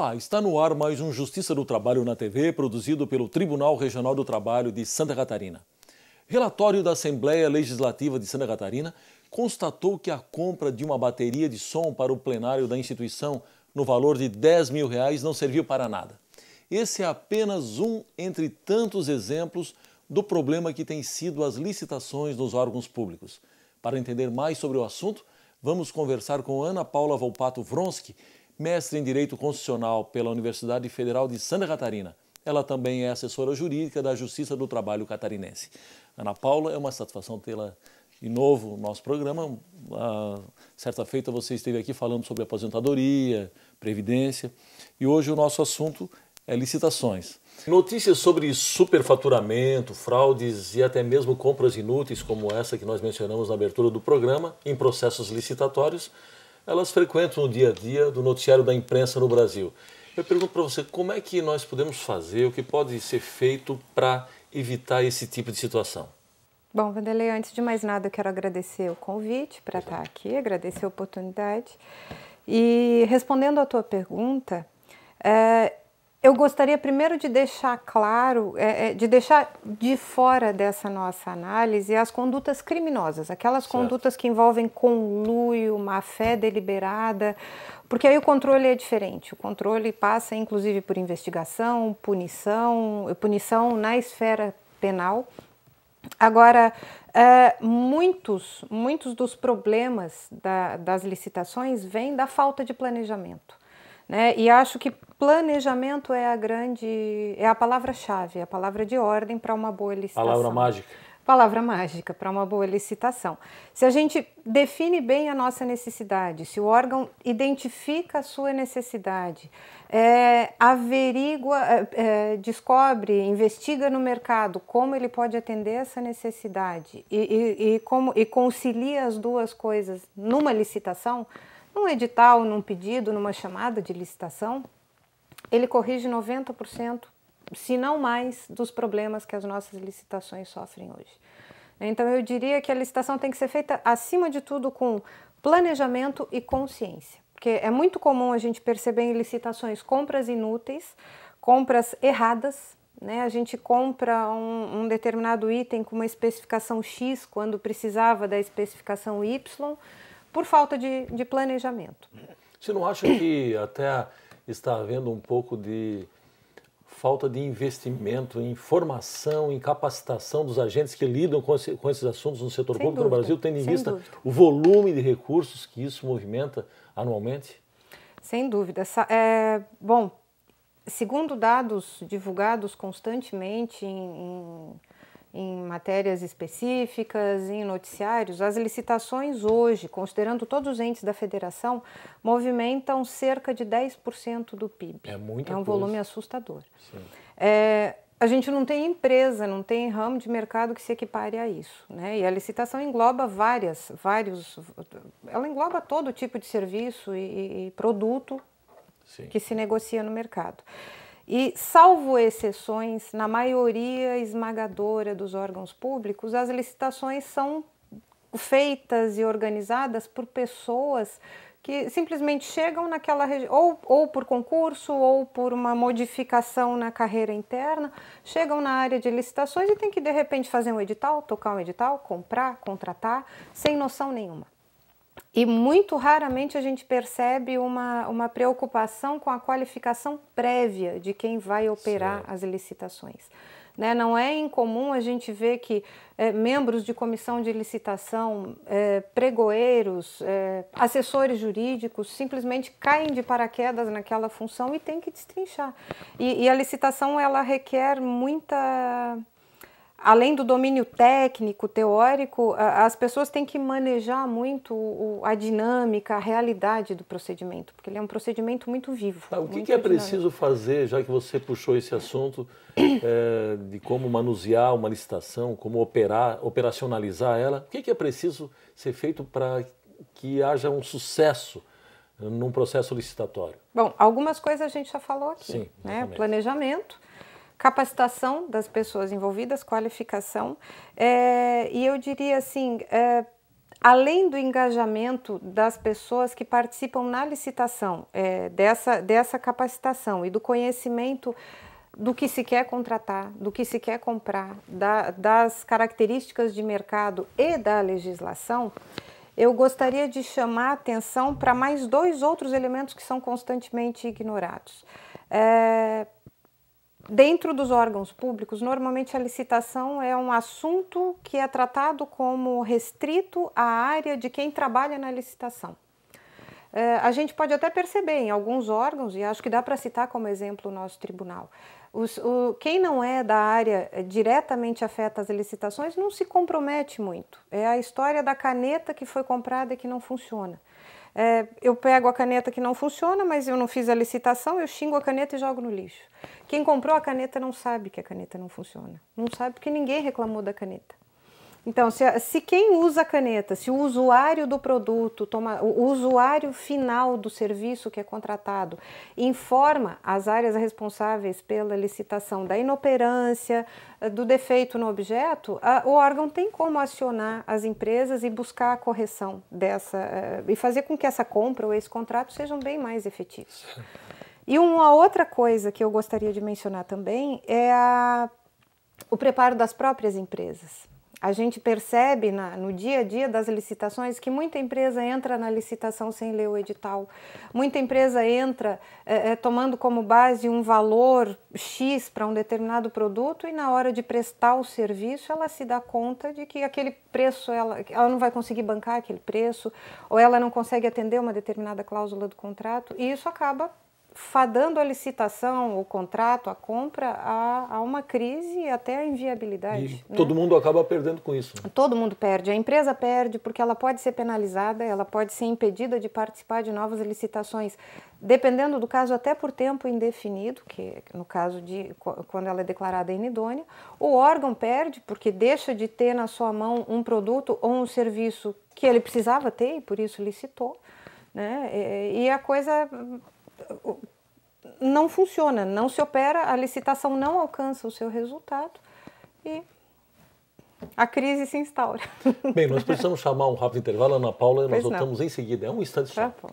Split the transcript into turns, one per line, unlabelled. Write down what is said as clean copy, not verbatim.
Olá, está no ar mais um Justiça do Trabalho na TV, produzido pelo Tribunal Regional do Trabalho de Santa Catarina. Relatório da Assembleia Legislativa de Santa Catarina constatou que a compra de uma bateria de som para o plenário da instituição no valor de R$10 mil não serviu para nada. Esse é apenas um entre tantos exemplos do problema que tem sido as licitações nos órgãos públicos. Para entender mais sobre o assunto, vamos conversar com Ana Paula Volpato Wronski, mestre em Direito Constitucional pela Universidade Federal de Santa Catarina. Ela também é assessora jurídica da Justiça do Trabalho catarinense. Ana Paula, é uma satisfação tê-la de novo no nosso programa. Certa feita você esteve aqui falando sobre aposentadoria, previdência, e hoje o nosso assunto é licitações. Notícias sobre superfaturamento, fraudes e até mesmo compras inúteis, como essa que nós mencionamos na abertura do programa, em processos licitatórios, elas frequentam o dia a dia do noticiário da imprensa no Brasil. Eu pergunto para você, como é que nós podemos fazer, o que pode ser feito para evitar esse tipo de situação?
Bom, Vanderlei, antes de mais nada, eu quero agradecer o convite para estar aqui, agradecer a oportunidade. E respondendo à tua pergunta, eu gostaria primeiro de deixar claro, de deixar de fora dessa nossa análise as condutas criminosas, aquelas condutas que envolvem conluio, má-fé deliberada, porque aí o controle é diferente. O controle passa inclusive por investigação, punição na esfera penal. Agora, muitos dos problemas das licitações vêm da falta de planejamento, né? E acho que planejamento é a palavra-chave, a palavra de ordem para uma boa licitação.
Palavra mágica.
Palavra mágica para uma boa licitação. Se a gente define bem a nossa necessidade, se o órgão identifica a sua necessidade, averigua, descobre, investiga no mercado como ele pode atender essa necessidade e concilia as duas coisas numa licitação, num edital, num pedido, numa chamada de licitação, ele corrige 90%, se não mais, dos problemas que as nossas licitações sofrem hoje. Então eu diria que a licitação tem que ser feita, acima de tudo, com planejamento e consciência. Porque é muito comum a gente perceber em licitações compras inúteis, compras erradas, né? A gente compra um determinado item com uma especificação X quando precisava da especificação Y, por falta de planejamento.
Você não acha que até está havendo um pouco de falta de investimento em formação, em capacitação dos agentes que lidam com esses assuntos no setor público no Brasil, tendo em vista o volume de recursos que isso movimenta anualmente?
Sem dúvida. Bom, segundo dados divulgados constantemente em matérias específicas, em noticiários, as licitações hoje, considerando todos os entes da federação, movimentam cerca de 10% do PIB.
É muita
coisa. É um volume assustador.
Sim.
A gente não tem empresa, não tem ramo de mercado que se equipare a isso, né? E a licitação engloba ela engloba todo tipo de serviço e produto
Sim.
que se negocia no mercado. E, salvo exceções, na maioria esmagadora dos órgãos públicos, as licitações são feitas e organizadas por pessoas que simplesmente chegam naquela região, ou por concurso, ou por uma modificação na carreira interna, chegam na área de licitações e tem que, de repente, fazer um edital, tocar um edital, comprar, contratar, sem noção nenhuma. E muito raramente a gente percebe uma preocupação com a qualificação prévia de quem vai operar as licitações. Né? Não é incomum a gente ver que membros de comissão de licitação, pregoeiros, assessores jurídicos simplesmente caem de paraquedas naquela função e tem que destrinchar. E a licitação ela requer muita... Além do domínio técnico, teórico, as pessoas têm que manejar muito a dinâmica, a realidade do procedimento, porque ele é um procedimento muito vivo.
O que é preciso fazer, já que você puxou esse assunto, de como manusear uma licitação, como operacionalizar ela, o que é preciso ser feito para que haja um sucesso num processo licitatório?
Bom, algumas coisas a gente já falou aqui,
Sim,
né? Planejamento, capacitação das pessoas envolvidas, qualificação, e eu diria assim, além do engajamento das pessoas que participam na licitação, dessa capacitação e do conhecimento do que se quer contratar, do que se quer comprar, das características de mercado e da legislação, eu gostaria de chamar a atenção para mais 2 outros elementos que são constantemente ignorados. Dentro dos órgãos públicos, normalmente a licitação é um assunto que é tratado como restrito à área de quem trabalha na licitação. A gente pode até perceber em alguns órgãos, e acho que dá para citar como exemplo o nosso tribunal, quem não é da área diretamente afeta as licitações não se compromete muito. É a história da caneta que foi comprada e que não funciona. Eu pego a caneta que não funciona, mas eu não fiz a licitação, eu xingo a caneta e jogo no lixo. Quem comprou a caneta não sabe que a caneta não funciona. Não sabe porque ninguém reclamou da caneta. Então, se quem usa a caneta, se o usuário do produto, o usuário final do serviço que é contratado, informa as áreas responsáveis pela licitação da inoperância, do defeito no objeto, o órgão tem como acionar as empresas e buscar a correção e fazer com que essa compra ou esse contrato sejam bem mais efetivos. E uma outra coisa que eu gostaria de mencionar também é o preparo das próprias empresas. A gente percebe no dia a dia das licitações que muita empresa entra na licitação sem ler o edital. Muita empresa entra tomando como base um valor X para um determinado produto e na hora de prestar o serviço ela se dá conta de que aquele preço, ela não vai conseguir bancar aquele preço ou ela não consegue atender uma determinada cláusula do contrato e isso acaba fadando a licitação, o contrato, a compra a uma crise e até a inviabilidade.
E todo mundo acaba perdendo com isso.
Todo mundo perde. A empresa perde porque ela pode ser penalizada, ela pode ser impedida de participar de novas licitações, dependendo do caso até por tempo indefinido, que no caso de quando ela é declarada inidônea. O órgão perde porque deixa de ter na sua mão um produto ou um serviço que ele precisava ter e por isso licitou, né? E a coisa não funciona, não se opera, a licitação não alcança o seu resultado e a crise se instaura.
Bem, nós precisamos chamar um rápido intervalo, Ana Paula, e nós
Pois não.
voltamos em seguida. É um instante só.
Tá bom.